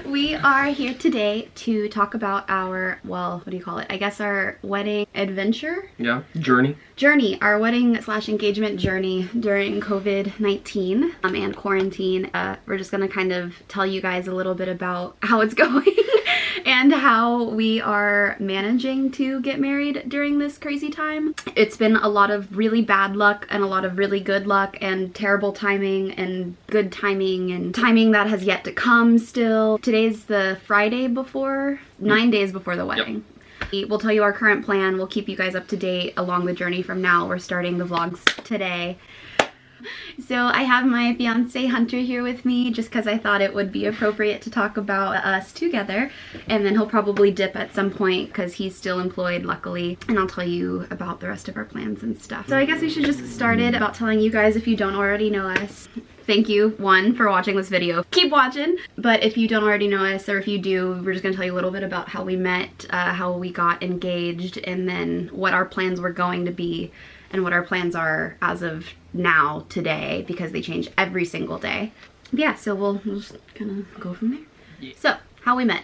We are here today to talk about our, well, what do you call it? I guess our wedding adventure? Yeah, journey. Our wedding / engagement journey during COVID-19 and quarantine. We're just gonna kind of tell you guys a little bit about how it's going and how we are managing to get married during this crazy time. It's been a lot of really bad luck and a lot of really good luck and terrible timing and good timing and timing that has yet to come still. Today's the Friday before, 9 days before the wedding. Yep. We'll tell you our current plan. We'll keep you guys up to date along the journey from now. We're starting the vlogs today. So I have my fiance Hunter here with me just because I thought it would be appropriate to talk about us together, and then he'll probably dip at some point because he's still employed, luckily, and I'll tell you about the rest of our plans and stuff. So I guess we should just get started about telling you guys, if you don't already know us, thank you, one, for watching this video. Keep watching. But if you don't already know us, or if you do, we're just gonna tell you a little bit about how we met, how we got engaged, and then what our plans were going to be and what our plans are as of now, today, because they change every single day. But yeah, so we'll just kind of go from there. Yeah. So, how we met.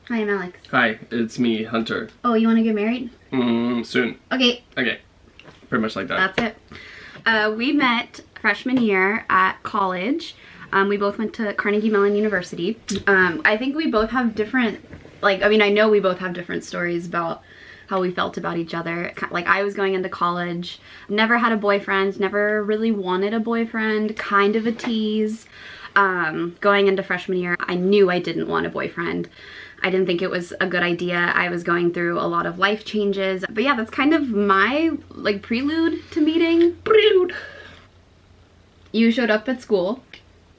Hi, I'm Alex. Hi, it's me, Hunter. Oh, you want to get married? Soon. Okay. Okay. Pretty much like that. That's it. We met freshman year at college. We both went to Carnegie Mellon University. I think we both have different, I know we both have different stories about how we felt about each other. Like, I was going into college, never had a boyfriend, never really wanted a boyfriend, kind of a tease. Going into freshman year, I knew I didn't want a boyfriend. I didn't think it was a good idea. I was going through a lot of life changes. But yeah, that's kind of my, prelude to meeting. Prelude. You showed up at school.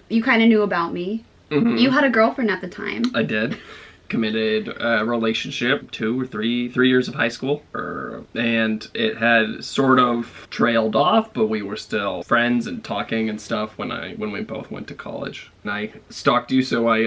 You kind of knew about me. Mm-hmm. You had a girlfriend at the time. I did. Committed relationship, 2 or 3 years of high school, and it had sort of trailed off, but we were still friends and talking and stuff when we both went to college. And I stalked you, so I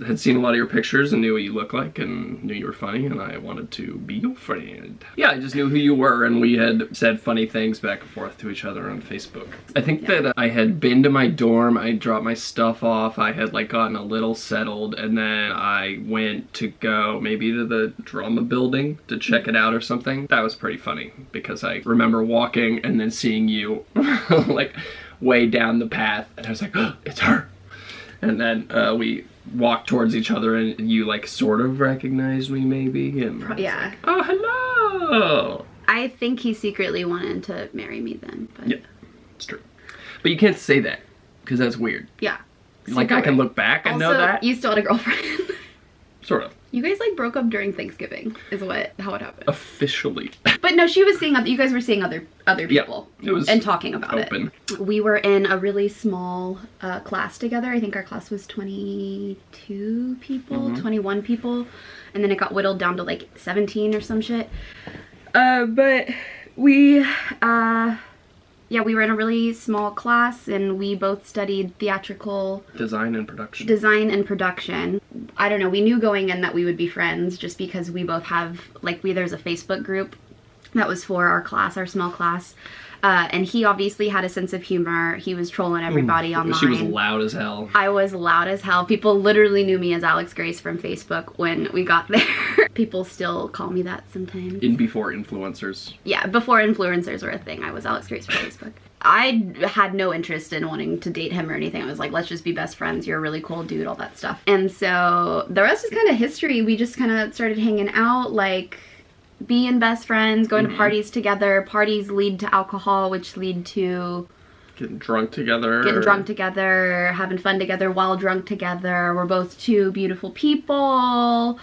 had seen a lot of your pictures and knew what you looked like and knew you were funny, and I wanted to be your friend. Yeah, I just knew who you were, and we had said funny things back and forth to each other on Facebook. I think that I had been to my dorm, I dropped my stuff off, I had gotten a little settled, and then I went to go maybe to the drama building to check it out or something. That was pretty funny because I remember walking and then seeing you way down the path, and I was like, oh, it's her. And then we walked towards each other, and you sort of recognized me maybe, and yeah. Oh, hello. I think he secretly wanted to marry me then. But yeah, it's true. But you can't say that because that's weird. Yeah. I can look back and know that. You still had a girlfriend. Sort of. You guys broke up during Thanksgiving, is how it happened. Officially. But no, she was seeing you guys were seeing other people. It was and talking about open. It. We were in a really small class together. I think our class was 22 people, 21 people, and then it got whittled down to 17 or some shit. But we yeah, we were in a really small class, and we both studied theatrical design and production. I don't know, we knew going in that we would be friends just because we both have, there's a Facebook group that was for our class, our small class. And he obviously had a sense of humor. He was trolling everybody online. She was loud as hell. I was loud as hell. People literally knew me as Alex Grace from Facebook when we got there. People still call me that sometimes. Before influencers. Yeah, before influencers were a thing, I was Alex Grace from Facebook. I had no interest in wanting to date him or anything. I was like, let's just be best friends. You're a really cool dude, all that stuff. And so the rest is kind of history. We just kind of started hanging out, being best friends, going to parties together. Parties lead to alcohol, which lead to getting drunk together, having fun together while drunk together. We're both two beautiful people.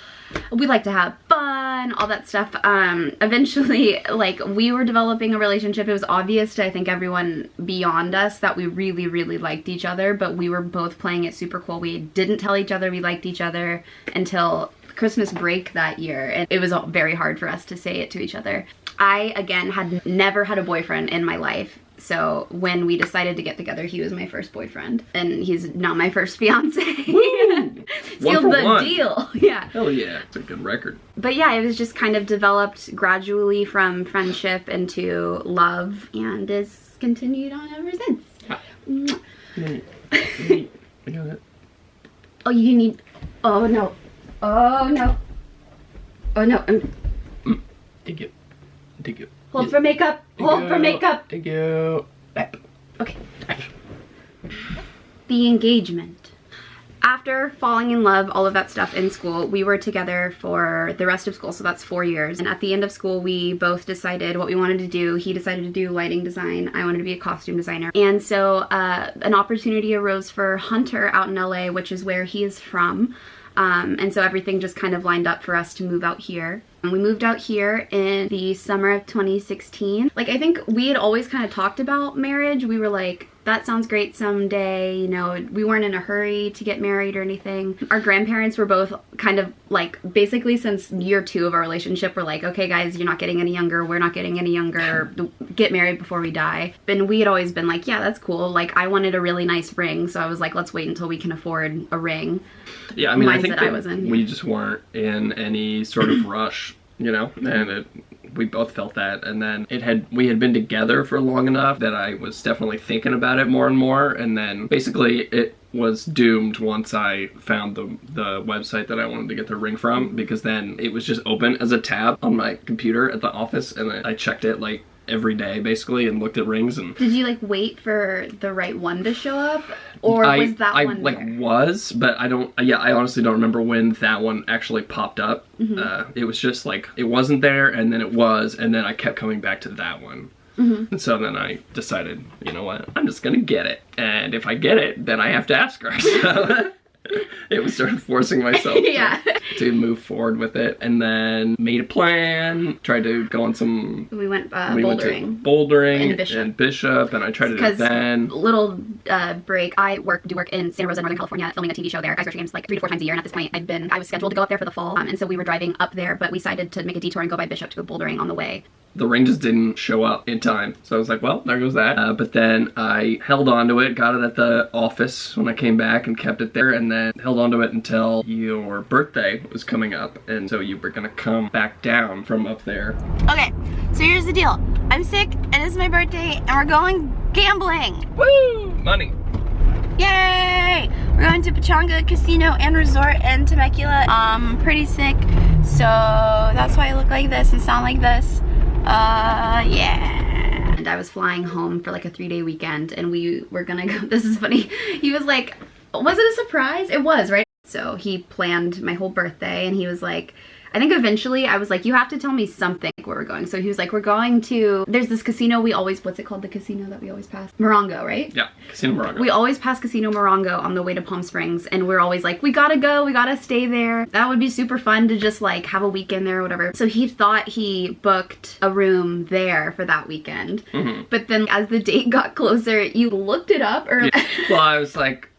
We like to have fun, all that stuff. Eventually, we were developing a relationship. It was obvious to, I think, everyone beyond us that we really, really liked each other, but we were both playing it super cool. We didn't tell each other we liked each other until Christmas break that year, and it was very hard for us to say it to each other. I, again, had never had a boyfriend in my life, so when we decided to get together, he was my first boyfriend, and he's not my first fiance. Sealed the deal. Yeah. Hell yeah, it's a good record. But yeah, it was just kind of developed gradually from friendship into love, and is continued on ever since. I got it. Oh, you need, oh no. Oh no. Oh no. Thank you. Thank you. Hold for makeup. Hold for makeup. Thank you. Okay. The engagement. After falling in love, all of that stuff in school, we were together for the rest of school, so that's 4 years. And at the end of school, we both decided what we wanted to do. He decided to do lighting design. I wanted to be a costume designer. And so an opportunity arose for Hunter out in LA, which is where he is from. And so everything just kind of lined up for us to move out here. And we moved out here in the summer of 2016. Like, I think we had always kind of talked about marriage. We were like, that sounds great someday, you know, we weren't in a hurry to get married or anything. Our grandparents were both kind of like, basically since year 2 of our relationship, we're like, okay guys, you're not getting any younger, we're not getting any younger, get married before we die. And we had always been like, yeah, that's cool. Like, I wanted a really nice ring, so I was like, let's wait until we can afford a ring. Yeah, I mean, I think that we just weren't in any sort of rush, you know, and we both felt that. And then we had been together for long enough that I was definitely thinking about it more and more. And then basically it was doomed once I found the website that I wanted to get the ring from, because then it was just open as a tab on my computer at the office, and I checked it like every day basically and looked at rings. And did you like wait for the right one to show up, or was that one like there? Was, but I honestly don't remember when that one actually popped up. It was just like, it wasn't there, and then it was, and then I kept coming back to that one. And so then I decided, you know what, I'm just gonna get it, and if I get it, then I have to ask her. So it was sort of forcing myself to move forward with it, and then made a plan, tried to go on some... We went bouldering. Went to bouldering and Bishop, and I tried to do it then. Little break, I do work in Santa Rosa, Northern California, filming a TV show there. Guys Games like 3 to 4 times a year, and at this point I was scheduled to go up there for the fall, and so we were driving up there, but we decided to make a detour and go by Bishop to go bouldering on the way. The ring just didn't show up in time, so I was like, well, there goes that. But then I held on to it, got it at the office when I came back and kept it there, and then held on to it until your birthday was coming up, and so you were gonna come back down from up there. Okay, so here's the deal. I'm sick, and it's my birthday, and we're going gambling. Woo! Money. Yay! We're going to Pechanga Casino and Resort in Temecula. I'm pretty sick, so that's why I look like this and sound like this. Yeah. And I was flying home for like a 3-day weekend, and we were gonna go, this is funny, he was like, was it a surprise? It was, right? So he planned my whole birthday, and he was like, I think eventually I was like, you have to tell me something where we're going. So he was like, we're going to, there's this casino we always, what's it called? The casino that we always pass? Morongo, right? Yeah, Casino Morongo. We always pass Casino Morongo on the way to Palm Springs, and we're always like, we gotta go, we gotta stay there. That would be super fun to just like have a weekend there or whatever. So he thought he booked a room there for that weekend. But then as the date got closer, you looked it up, or... Yeah. Well, I was like,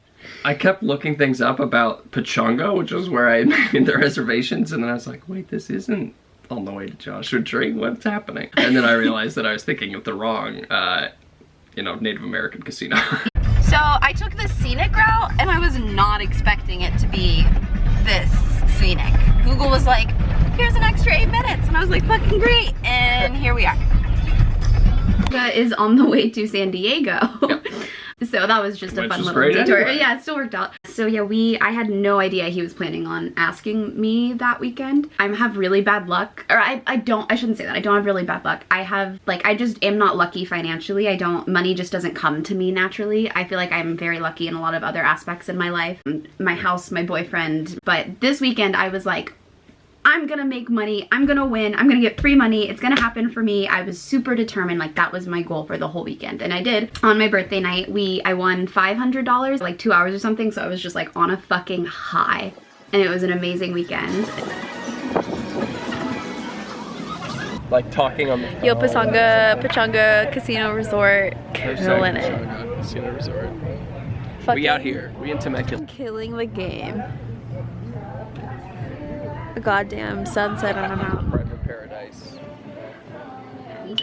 I kept looking things up about Pechanga, which is where I made the reservations, and then I was like, wait, this isn't on the way to Joshua Tree, what's happening? And then I realized that I was thinking of the wrong, you know, Native American casino. So I took the scenic route, and I was not expecting it to be this scenic. Google was like, here's an extra 8 minutes, and I was like, fucking great, and here we are. Is on the way to San Diego. Yep. So that was just a fun little great detour. anyway. Yeah, it still worked out. So yeah, I had no idea he was planning on asking me that weekend. I have really bad luck, or I shouldn't say that. I don't have really bad luck. I just am not lucky financially. Money just doesn't come to me naturally. I feel like I'm very lucky in a lot of other aspects in my life. My house, my boyfriend. But this weekend I was like, I'm gonna make money, I'm gonna win, I'm gonna get free money, it's gonna happen for me. I was super determined, like that was my goal for the whole weekend, and I did. On my birthday night, I won $500, like 2 hours or something, so I was just like on a fucking high, and it was an amazing weekend. Like talking on the phone. Yo, Pechanga Casino Resort, killing it. Casino Resort. Fucking We out here, we in Temecula. killing the game. A goddamn sunset on a mountain. Private paradise.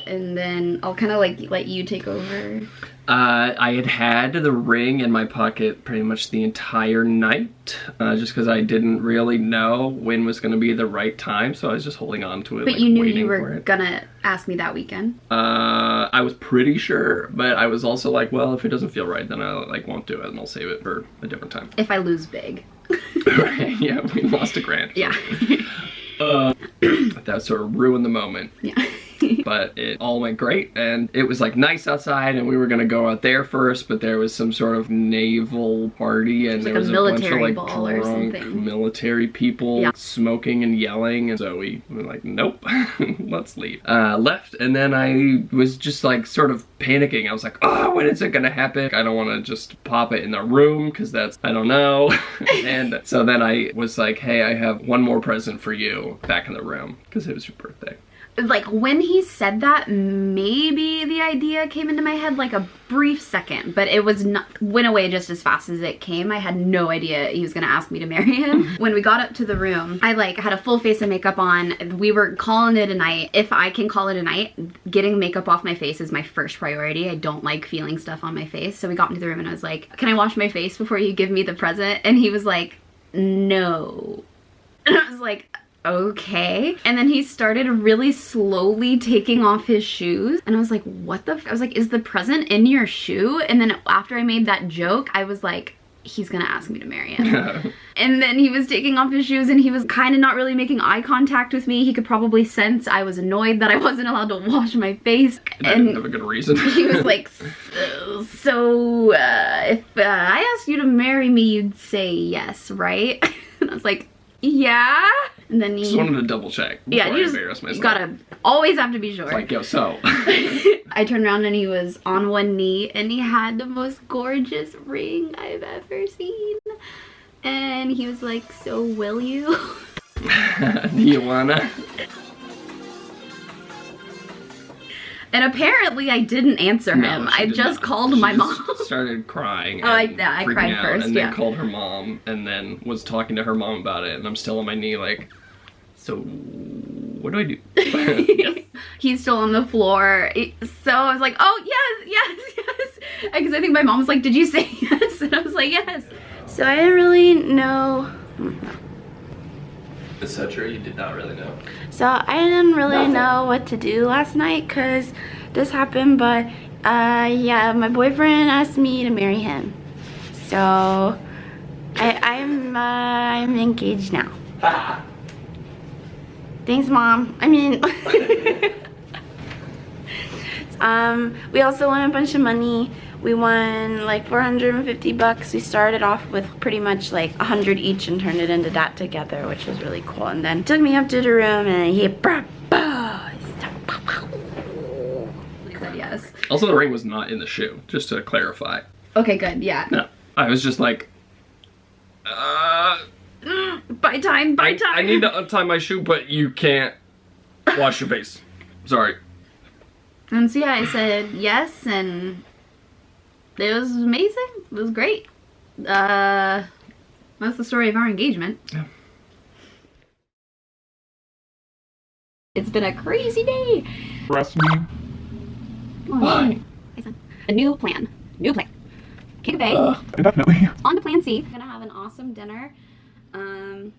And then I'll kind of like let you take over. I had the ring in my pocket pretty much the entire night, just because I didn't really know when was going to be the right time, so I was just holding on to it. But like, you knew waiting you for were it. gonna ask me that weekend. I was pretty sure, but I was also like, well, if it doesn't feel right, then I like won't do it, and I'll save it for a different time. If I lose big. Right, yeah, we lost $1,000. Yeah. That sort of ruined the moment. Yeah. But it all went great, and it was like nice outside, and we were gonna go out there first, but there was some sort of naval party, and Like there was a a bunch of military like ball or drunk something. military people smoking and yelling, and so we were like, nope, let's leave. Left, and then I was just like sort of panicking. I was like, oh, when is it gonna happen? I don't want to just pop it in the room because that's, I don't know. And so then I was like, hey, I have one more present for you back in the room because it was your birthday. Like, when he said that, maybe the idea came into my head like a brief second, but it was not, went away just as fast as it came. I had no idea he was gonna ask me to marry him. When we got up to the room, I like had a full face of makeup on. We were calling it a night. If I can call it a night, getting makeup off my face is my first priority. I don't like feeling stuff on my face. So we got into the room and I was like, can I wash my face before you give me the present? And he was like, no. And I was like, okay. And then he started really slowly taking off his shoes. And I was like, what the I was like, is the present in your shoe? And then after I made that joke, I was like, he's gonna ask me to marry him. And then he was taking off his shoes and he was kind of not really making eye contact with me. He could probably sense I was annoyed that I wasn't allowed to wash my face. And I didn't have a good reason. He was like, so if I asked you to marry me, you'd say yes, right? And I was like, yeah. And then he Just wanted to double check before I embarrass myself. You gotta always have to be sure. It's like, yo, so. I turned around and he was on one knee and he had the most gorgeous ring I've ever seen. And he was like, so will you? Do you wanna? And apparently I didn't answer him. I just called my mom. Started crying. Oh, and I freaking cried out, first, and yeah. then called her mom, and then was talking to her mom about it, and I'm still on my knee like, so what do I do? Yes. He's still on the floor. So I was like, oh, yes. Because I think my mom was like, did you say yes? And I was like, yes. So I didn't really know. Is that true? You did not really know. So I didn't really know what to do last night because this happened, but yeah, my boyfriend asked me to marry him. So I'm engaged now. Thanks, Mom. I mean, we also won a bunch of money. We won like 450 bucks. We started off with pretty much like 100 each and turned it into that together, which was really cool. And then took me up to the room and he proposed. He said yes. Also, the ring was not in the shoe, just to clarify. Okay, good, yeah. No, I was just like, By time. I need to untie my shoe, but you can't wash your face. Sorry. And so yeah, I said yes, and it was amazing. It was great. That's the story of our engagement. Yeah. It's been a crazy day. Trust me. Why? A new plan. King Bay. Definitely. On to plan C. We're gonna have an awesome dinner. And